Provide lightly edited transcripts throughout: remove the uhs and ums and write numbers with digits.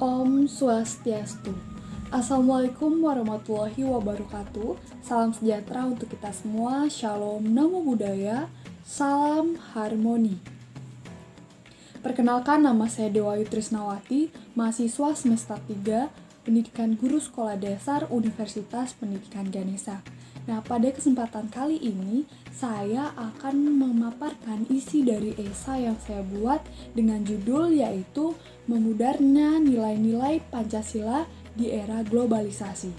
Om Swastiastu. Assalamualaikum warahmatullahi wabarakatuh. Salam sejahtera untuk kita semua. Shalom, namo buddhaya, salam harmoni. Perkenalkan, nama saya Dewayu Trisnawati, mahasiswa semester 3, Pendidikan Guru Sekolah Dasar Universitas Pendidikan Ganesha. Nah, pada kesempatan kali ini, saya akan memaparkan isi dari esai yang saya buat dengan judul yaitu Memudarnya Nilai-Nilai Pancasila di Era Globalisasi.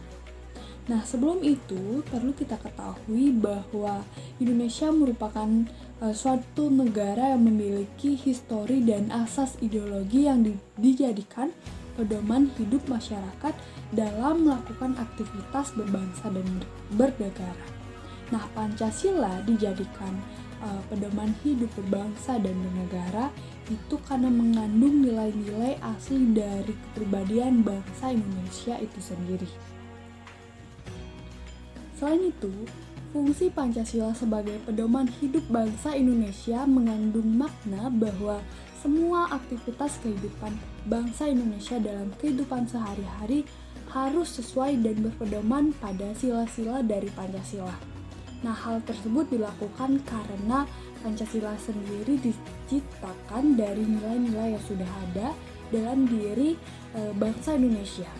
Nah, sebelum itu, perlu kita ketahui bahwa Indonesia merupakan suatu negara yang memiliki histori dan asas ideologi yang dijadikan pedoman hidup masyarakat dalam melakukan aktivitas berbangsa dan bernegara. Nah, Pancasila dijadikan pedoman hidup berbangsa dan bernegara itu karena mengandung nilai-nilai asli dari kepribadian bangsa Indonesia itu sendiri. Selain itu, fungsi Pancasila sebagai pedoman hidup bangsa Indonesia mengandung makna bahwa semua aktivitas kehidupan bangsa Indonesia dalam kehidupan sehari-hari harus sesuai dan berpedoman pada sila-sila dari Pancasila. Nah, hal tersebut dilakukan karena Pancasila sendiri diciptakan dari nilai-nilai yang sudah ada dalam diri bangsa Indonesia.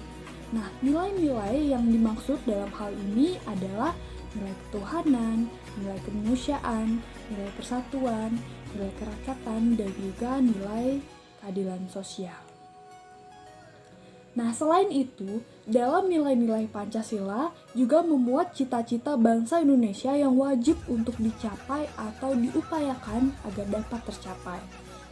Nah, nilai-nilai yang dimaksud dalam hal ini adalah nilai ketuhanan, nilai kemanusiaan, nilai persatuan, nilai kerakyatan, dan juga nilai keadilan sosial. Nah, selain itu, dalam nilai-nilai Pancasila juga memuat cita-cita bangsa Indonesia yang wajib untuk dicapai atau diupayakan agar dapat tercapai.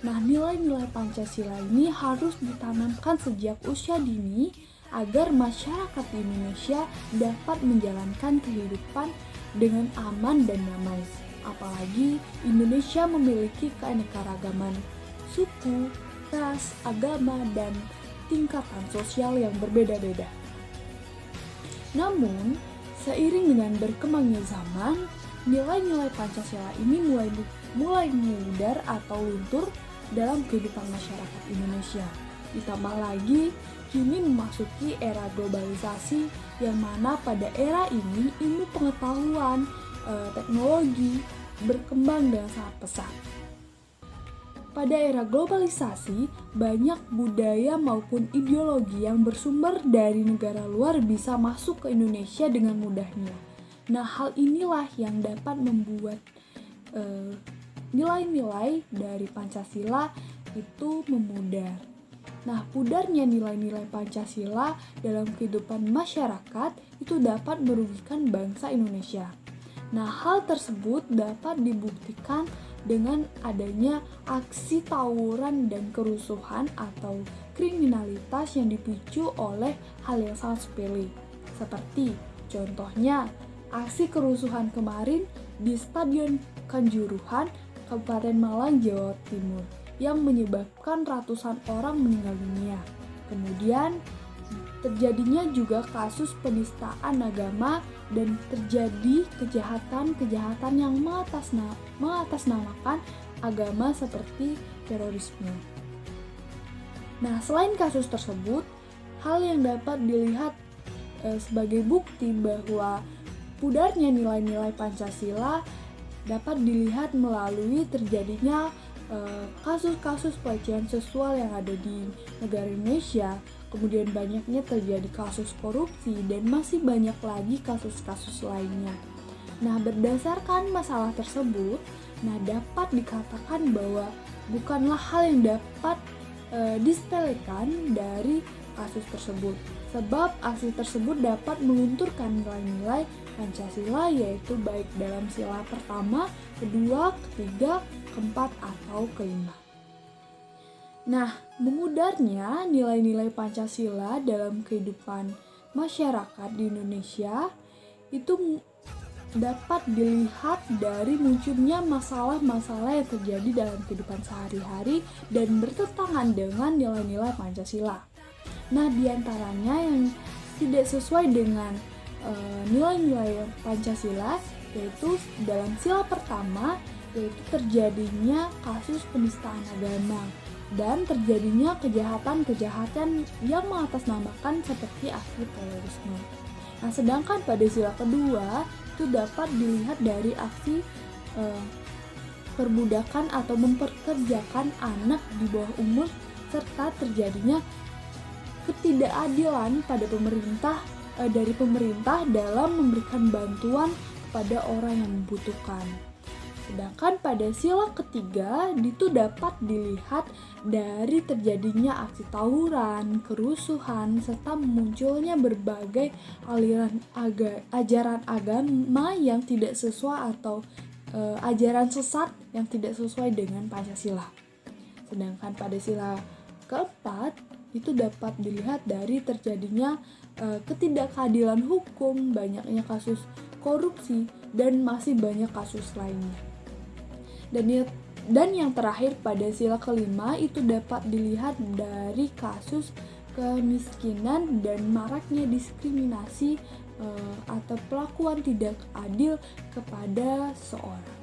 Nah, nilai-nilai Pancasila ini harus ditanamkan sejak usia dini agar masyarakat di Indonesia dapat menjalankan kehidupan dengan aman dan damai. Apalagi Indonesia memiliki keanekaragaman suku, ras, agama, dan tingkatan sosial yang berbeda-beda. Namun, seiring dengan berkembangnya zaman, nilai-nilai Pancasila ini mulai memudar atau luntur dalam kehidupan masyarakat Indonesia. Ditambah lagi, kini memasuki era globalisasi yang mana pada era ini ilmu pengetahuan, teknologi berkembang dengan sangat pesat. Pada era globalisasi, banyak budaya maupun ideologi yang bersumber dari negara luar bisa masuk ke Indonesia dengan mudahnya. Nah, hal inilah yang dapat membuat nilai-nilai dari Pancasila itu memudar. Nah, pudarnya nilai-nilai Pancasila dalam kehidupan masyarakat itu dapat merugikan bangsa Indonesia. Nah, hal tersebut dapat dibuktikan dengan adanya aksi tawuran dan kerusuhan atau kriminalitas yang dipicu oleh hal yang sangat sepele. Seperti contohnya aksi kerusuhan kemarin di Stadion Kanjuruhan, Kabupaten Malang, Jawa Timur yang menyebabkan ratusan orang meninggal dunia. Kemudian terjadinya juga kasus penistaan agama dan terjadi kejahatan-kejahatan yang mengatasnamakan agama seperti terorisme. Nah, selain kasus tersebut, hal yang dapat dilihat sebagai bukti bahwa pudarnya nilai-nilai Pancasila dapat dilihat melalui terjadinya kasus-kasus pelecehan seksual yang ada di negara Indonesia, kemudian banyaknya terjadi kasus korupsi, dan masih banyak lagi kasus-kasus lainnya. Nah, berdasarkan masalah tersebut, dapat dikatakan bahwa bukanlah hal yang dapat disepelekan dari kasus tersebut, sebab aksi tersebut dapat melunturkan nilai-nilai Pancasila, yaitu baik dalam sila pertama, kedua, ketiga, keempat, atau kelima. Nah, memudarnya nilai-nilai Pancasila dalam kehidupan masyarakat di Indonesia itu dapat dilihat dari munculnya masalah-masalah yang terjadi dalam kehidupan sehari-hari dan bertentangan dengan nilai-nilai Pancasila. Nah, diantaranya yang tidak sesuai dengan nilai-nilai Pancasila yaitu dalam sila pertama yaitu terjadinya kasus penistaan agama dan terjadinya kejahatan-kejahatan yang mengatasnamakan seperti aksi terorisme. Nah, sedangkan pada sila kedua itu dapat dilihat dari aksi perbudakan atau memperkerjakan anak di bawah umur serta terjadinya ketidakadilan pada dari pemerintah dalam memberikan bantuan kepada orang yang membutuhkan. Sedangkan pada sila ketiga itu dapat dilihat dari terjadinya aksi tawuran, kerusuhan, serta munculnya berbagai aliran ajaran agama yang tidak sesuai atau ajaran sesat yang tidak sesuai dengan Pancasila. Sedangkan pada sila keempat itu dapat dilihat dari terjadinya ketidakadilan hukum, banyaknya kasus korupsi, dan masih banyak kasus lainnya. Dan yang terakhir pada sila kelima itu dapat dilihat dari kasus kemiskinan dan maraknya diskriminasi atau perlakuan tidak adil kepada seorang.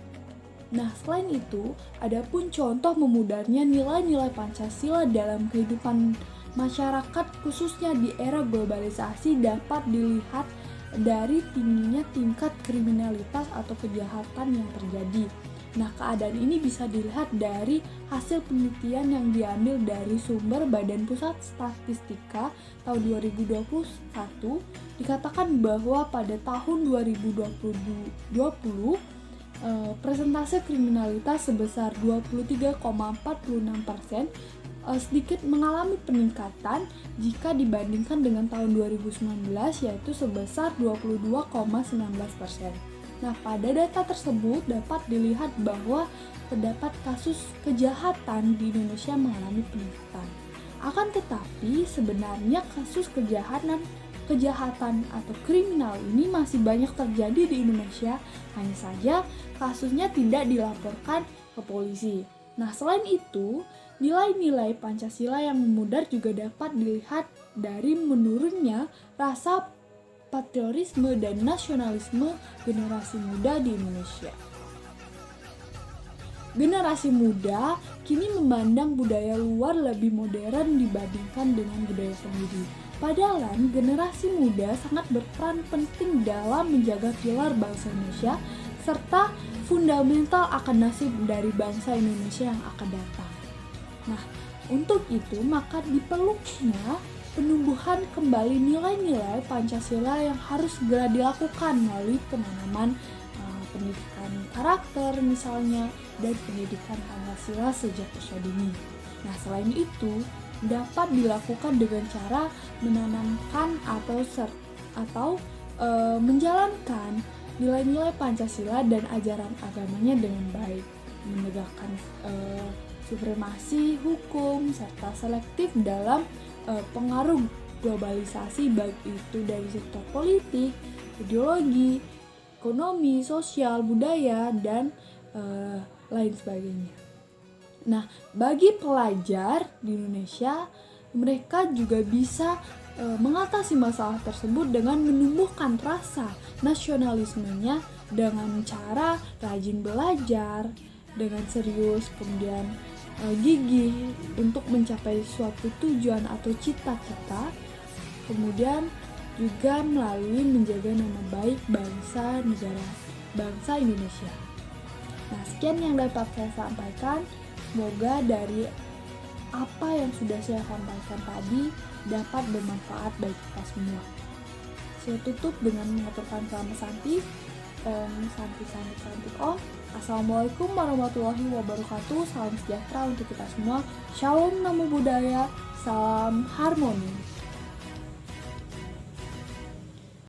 Nah, selain itu, ada pun contoh memudarnya nilai-nilai Pancasila dalam kehidupan masyarakat khususnya di era globalisasi dapat dilihat dari tingginya tingkat kriminalitas atau kejahatan yang terjadi. Nah, keadaan ini bisa dilihat dari hasil penelitian yang diambil dari sumber Badan Pusat Statistika tahun 2021. Dikatakan bahwa pada tahun 2020 persentase kriminalitas sebesar 23,46%, sedikit mengalami peningkatan jika dibandingkan dengan tahun 2019 yaitu sebesar 22,19%. Nah, pada data tersebut dapat dilihat bahwa terdapat kasus kejahatan di Indonesia mengalami peningkatan. Akan tetapi sebenarnya kasus kejahatan atau kriminal ini masih banyak terjadi di Indonesia, hanya saja kasusnya tidak dilaporkan ke polisi. Nah, selain itu, nilai-nilai Pancasila yang memudar juga dapat dilihat dari menurunnya rasa patriotisme dan nasionalisme generasi muda di Indonesia. Generasi muda kini memandang budaya luar lebih modern dibandingkan dengan budaya sendiri. Padahal generasi muda sangat berperan penting dalam menjaga pilar bangsa Indonesia serta fundamental akan nasib dari bangsa Indonesia yang akan datang. Nah, untuk itu maka diperlukannya penumbuhan kembali nilai-nilai Pancasila yang harus segera dilakukan melalui penanaman pendidikan karakter misalnya dan pendidikan Pancasila sejak usia dini. Nah, selain itu dapat dilakukan dengan cara menanamkan atau menjalankan nilai-nilai Pancasila dan ajaran agamanya dengan baik, menegakkan supremasi hukum serta selektif dalam pengaruh globalisasi baik itu dari sektor politik, ideologi, ekonomi, sosial, budaya, dan lain sebagainya. Nah, bagi pelajar di Indonesia, mereka juga bisa mengatasi masalah tersebut dengan menumbuhkan rasa nasionalismenya dengan cara rajin belajar, dengan serius, kemudian gigih untuk mencapai suatu tujuan atau cita-cita, kemudian juga melalui menjaga nama baik bangsa Indonesia. Nah, sekian yang dapat saya sampaikan. Semoga dari apa yang sudah saya sampaikan tadi dapat bermanfaat bagi kita semua. Saya tutup dengan mengaturkan salam Santi. Santi. Assalamualaikum warahmatullahi wabarakatuh. Salam sejahtera untuk kita semua. Shalom, namo buddhaya, salam harmoni.